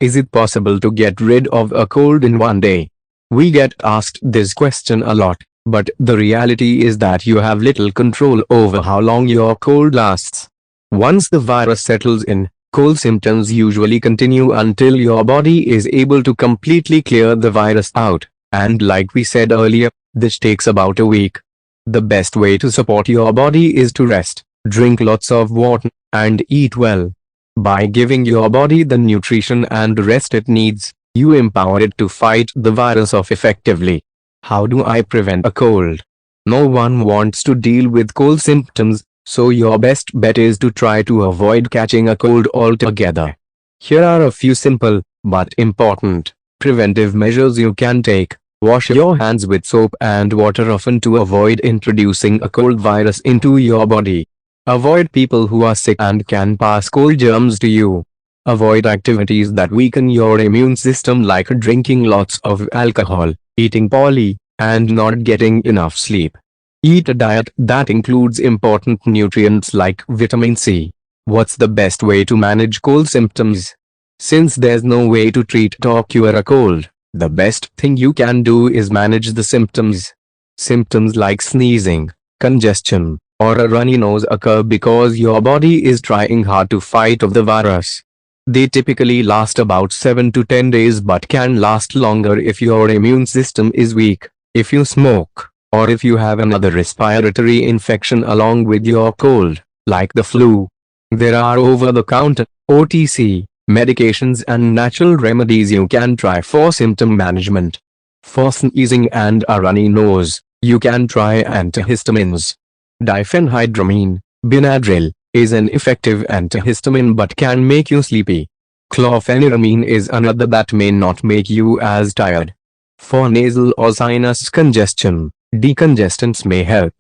Is it possible to get rid of a cold in one day? We get asked this question a lot, but the reality is that you have little control over how long your cold lasts. Once the virus settles in, cold symptoms usually continue until your body is able to completely clear the virus out, and like we said earlier, this takes about a week. The best way to support your body is to rest, drink lots of water, and eat well. By giving your body the nutrition and rest it needs, you empower it to fight the virus off effectively. How do I prevent a cold? No one wants to deal with cold symptoms, so your best bet is to try to avoid catching a cold altogether. Here are a few simple, but important, preventive measures you can take. Wash your hands with soap and water often to avoid introducing a cold virus into your body. Avoid people who are sick and can pass cold germs to you. Avoid activities that weaken your immune system like drinking lots of alcohol, eating poorly, and not getting enough sleep. Eat a diet that includes important nutrients like vitamin C. What's the best way to manage cold symptoms? Since there's no way to treat or cure a cold, the best thing you can do is manage the symptoms. Symptoms like sneezing, congestion, or a runny nose occur because your body is trying hard to fight off the virus. They typically last about 7 to 10 days but can last longer if your immune system is weak, if you smoke, or if you have another respiratory infection along with your cold, like the flu. There are over-the-counter, OTC, medications and natural remedies you can try for symptom management. For sneezing and a runny nose, you can try antihistamines. Diphenhydramine, Benadryl, is an effective antihistamine but can make you sleepy. Chlorpheniramine is another that may not make you as tired. For nasal or sinus congestion, decongestants may help.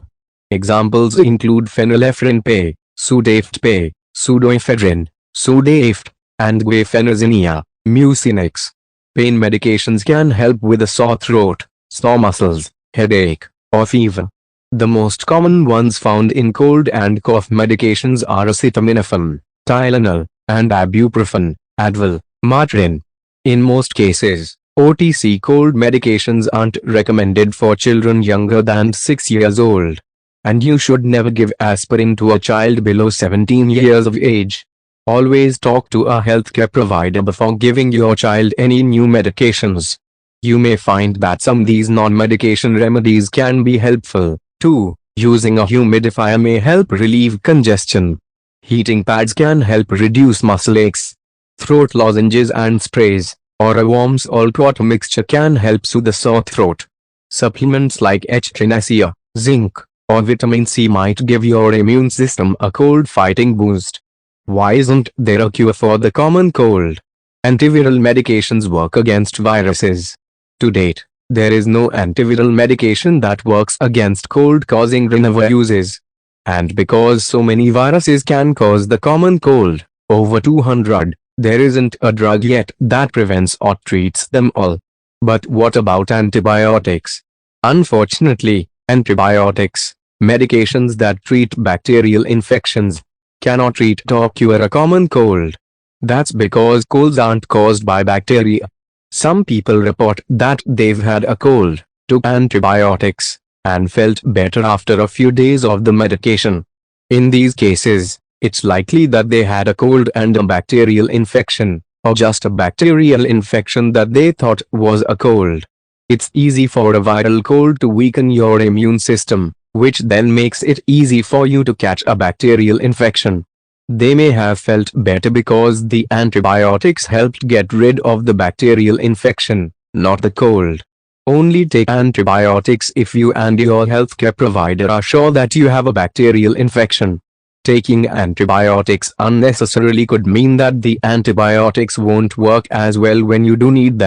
Examples include phenylephrine P, Sudafed P, pseudoephedrine, Sudafed, and guaifenesin, Mucinex. Pain medications can help with a sore throat, sore muscles, headache, or fever. The most common ones found in cold and cough medications are acetaminophen, Tylenol, and ibuprofen, Advil, Motrin. In most cases, OTC cold medications aren't recommended for children younger than 6 years old. And you should never give aspirin to a child below 17 years of age. Always talk to a healthcare provider before giving your child any new medications. You may find that some of these non-medication remedies can be helpful. 2. Using a humidifier may help relieve congestion. Heating pads can help reduce muscle aches. Throat lozenges and sprays, or a warm salt water mixture can help soothe the sore throat. Supplements like echinacea, zinc, or vitamin C might give your immune system a cold-fighting boost. Why isn't there a cure for the common cold? Antiviral medications work against viruses. To date, there is no antiviral medication that works against cold-causing rhinoviruses. And because so many viruses can cause the common cold, over 200, there isn't a drug yet that prevents or treats them all. But what about antibiotics? Unfortunately, antibiotics, medications that treat bacterial infections, cannot treat or cure a common cold. That's because colds aren't caused by bacteria. Some people report that they've had a cold, took antibiotics, and felt better after a few days of the medication. In these cases, it's likely that they had a cold and a bacterial infection, or just a bacterial infection that they thought was a cold. It's easy for a viral cold to weaken your immune system, which then makes it easy for you to catch a bacterial infection. They may have felt better because the antibiotics helped get rid of the bacterial infection, not the cold. Only take antibiotics if you and your healthcare provider are sure that you have a bacterial infection. Taking antibiotics unnecessarily could mean that the antibiotics won't work as well when you do need them.